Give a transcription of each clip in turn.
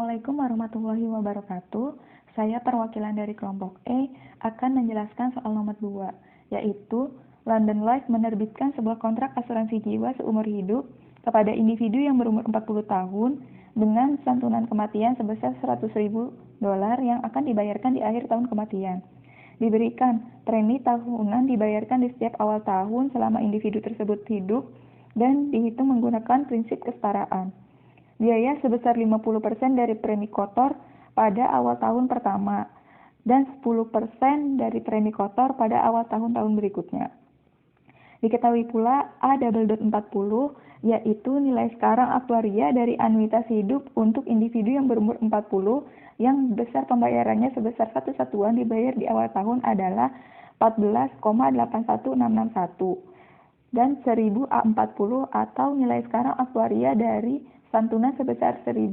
Assalamualaikum warahmatullahi wabarakatuh. Saya perwakilan dari kelompok E akan menjelaskan soal nomor 2, yaitu London Life menerbitkan sebuah kontrak asuransi jiwa seumur hidup kepada individu yang berumur 40 tahun dengan santunan kematian sebesar $100.000 yang akan dibayarkan di akhir tahun kematian. Diberikan premi tahunan dibayarkan di setiap awal tahun selama individu tersebut hidup dan dihitung menggunakan prinsip kesetaraan. Biaya sebesar 50% dari premi kotor pada awal tahun pertama dan 10% dari premi kotor pada awal tahun-tahun berikutnya. Diketahui pula A/40 yaitu nilai sekarang aktuaria dari anuitas hidup untuk individu yang berumur 40 yang besar pembayarannya sebesar satu satuan dibayar di awal tahun adalah 14,81661 dan 1000 A40 atau nilai sekarang aktuaria dari santunan sebesar 1.000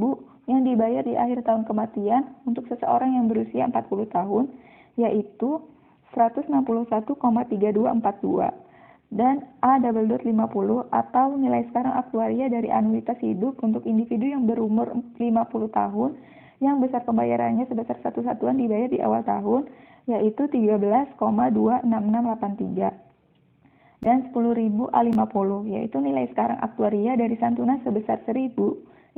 yang dibayar di akhir tahun kematian untuk seseorang yang berusia 40 tahun, yaitu 161,3242. Dan A/50 atau nilai sekarang aktuaria dari anuitas hidup untuk individu yang berumur 50 tahun yang besar pembayarannya sebesar satu satuan dibayar di awal tahun, yaitu 13,26683. Dan 10.000 A50, yaitu nilai sekarang aktuaria dari santunan sebesar 1.000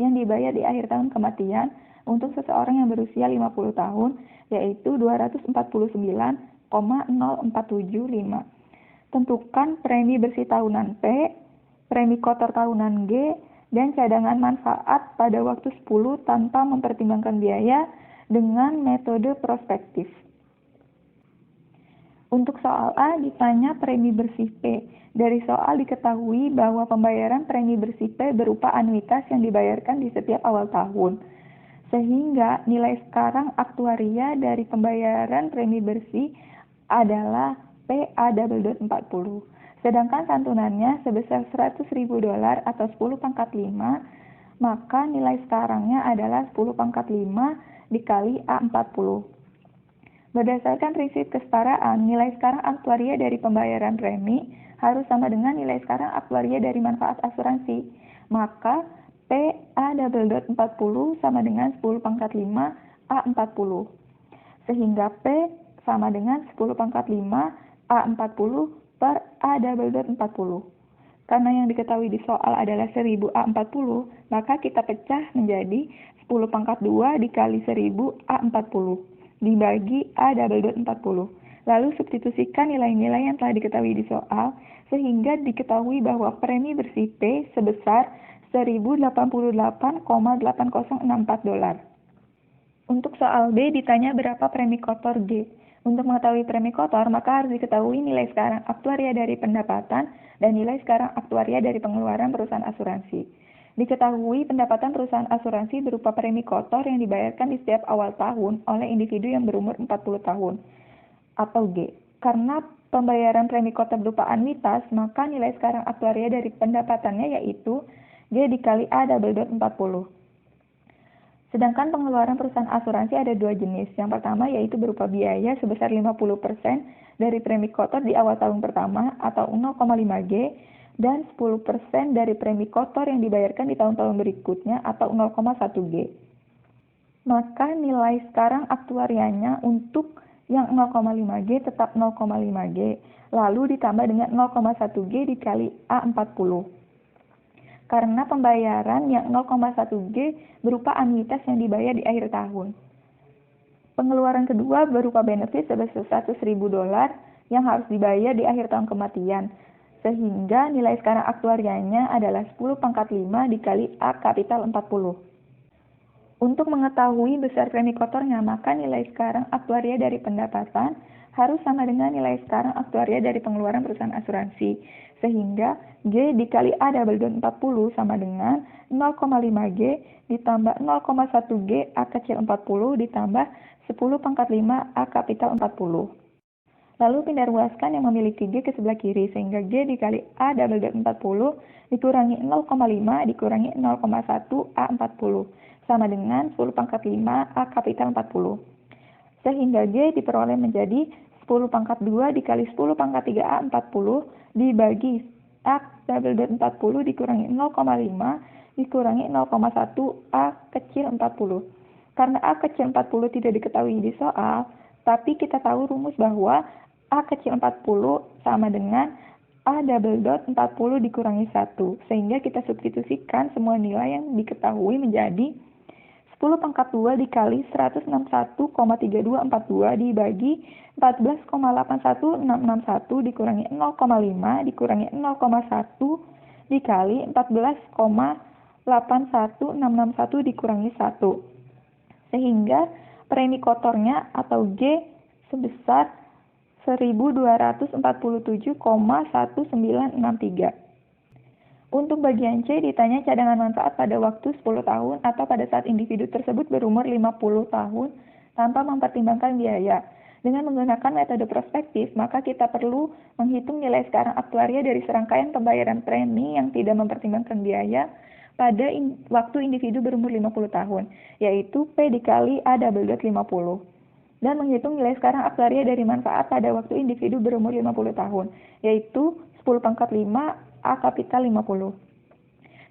yang dibayar di akhir tahun kematian untuk seseorang yang berusia 50 tahun, yaitu 249,0475. Tentukan premi bersih tahunan P, premi kotor tahunan G, dan cadangan manfaat pada waktu 10 tanpa mempertimbangkan biaya dengan metode prospektif. Untuk soal A ditanya premi bersih P. Dari soal diketahui bahwa pembayaran premi bersih P berupa anuitas yang dibayarkan di setiap awal tahun. Sehingga nilai sekarang aktuaria dari pembayaran premi bersih adalah PA/40. Sedangkan santunannya sebesar $100.000 atau 10 pangkat 5, maka nilai sekarangnya adalah 10 pangkat 5 dikali A40. Berdasarkan prinsip kesetaraan, nilai sekarang aktuaria dari pembayaran premi harus sama dengan nilai sekarang aktuaria dari manfaat asuransi. Maka PA/40 sama dengan 10 pangkat 5 A40. Sehingga P sama dengan 10 pangkat 5 A40 per A/40. Karena yang diketahui di soal adalah 1000 A40, maka kita pecah menjadi 10 pangkat 2 dikali 1000 A40. Dibagi A/40. Lalu substitusikan nilai-nilai yang telah diketahui di soal, sehingga diketahui bahwa premi bersih P sebesar $1.088,8064. Untuk soal B ditanya berapa premi kotor G. Untuk mengetahui premi kotor, maka harus diketahui nilai sekarang aktuaria dari pendapatan dan nilai sekarang aktuaria dari pengeluaran perusahaan asuransi. Diketahui pendapatan perusahaan asuransi berupa premi kotor yang dibayarkan di setiap awal tahun oleh individu yang berumur 40 tahun, atau G. Karena pembayaran premi kotor berupa anuitas, maka nilai sekarang aktuaria dari pendapatannya yaitu G dikali A/40. Sedangkan pengeluaran perusahaan asuransi ada dua jenis. Yang pertama yaitu berupa biaya sebesar 50% dari premi kotor di awal tahun pertama atau 0,5 G, dan 10% dari premi kotor yang dibayarkan di tahun-tahun berikutnya atau 0,1 G. Maka nilai sekarang aktuarianya untuk yang 0,5 G tetap 0,5 G, lalu ditambah dengan 0,1 G dikali A40. Karena pembayaran yang 0,1 G berupa anuitas yang dibayar di akhir tahun. Pengeluaran kedua berupa benefit sebesar $100.000 yang harus dibayar di akhir tahun kematian. Sehingga nilai sekarang aktuarianya adalah 10 pangkat 5 dikali A kapital 40. Untuk mengetahui besar premi kotornya, maka nilai sekarang aktuaria dari pendapatan harus sama dengan nilai sekarang aktuaria dari pengeluaran perusahaan asuransi. Sehingga G dikali A/40 sama dengan 0,5 G ditambah 0,1 G A kecil 40 ditambah 10 pangkat 5 A kapital 40. Lalu pindah ruaskan yang memiliki G ke sebelah kiri, sehingga G dikali A/40 dikurangi 0,5 dikurangi 0,1 A40, sama dengan 10 pangkat 5 A kapital 40. Sehingga G diperoleh menjadi 10 pangkat 2 dikali 10 pangkat 3 A40 dibagi A/40 dikurangi 0,5 dikurangi 0,1 A kecil 40. Karena A kecil 40 tidak diketahui di soal, tapi kita tahu rumus bahwa A kecil 40 sama dengan A double dot 40 dikurangi 1. Sehingga kita substitusikan semua nilai yang diketahui menjadi 10 pangkat 2 dikali 161,3242 dibagi 14,81661 dikurangi 0,5 dikurangi 0,1 dikali 14,81661 dikurangi 1. Sehingga premi kotornya atau G sebesar 1247,1963. Untuk bagian C ditanya cadangan manfaat pada waktu 10 tahun atau pada saat individu tersebut berumur 50 tahun tanpa mempertimbangkan biaya. Dengan menggunakan metode prospektif, maka kita perlu menghitung nilai sekarang aktuaria dari serangkaian pembayaran premi yang tidak mempertimbangkan biaya pada waktu individu berumur 50 tahun, yaitu P dikali A double dot 50. Dan menghitung nilai sekarang aktuaria dari manfaat pada waktu individu berumur 50 tahun, yaitu 10 pangkat 5 A kapital 50.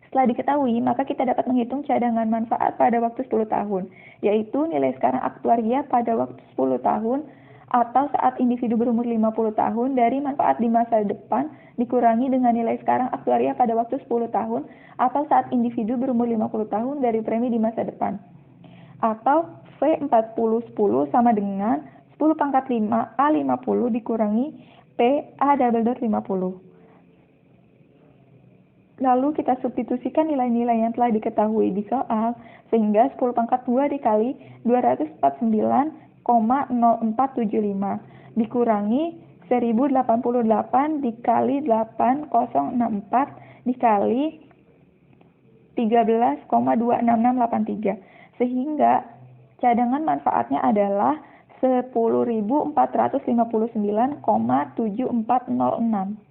Setelah diketahui, maka kita dapat menghitung cadangan manfaat pada waktu 10 tahun, yaitu nilai sekarang aktuaria pada waktu 10 tahun atau saat individu berumur 50 tahun dari manfaat di masa depan dikurangi dengan nilai sekarang aktuaria pada waktu 10 tahun atau saat individu berumur 50 tahun dari premi di masa depan. Atau V4010 sama dengan 10 pangkat 5 A50 dikurangi P A double dot 50. Lalu kita substitusikan nilai-nilai yang telah diketahui di soal, sehingga 10 pangkat 2 dikali 249,0475 dikurangi 1088 dikali 8064 dikali 13,26683. Sehingga cadangan manfaatnya adalah 10.459,7406.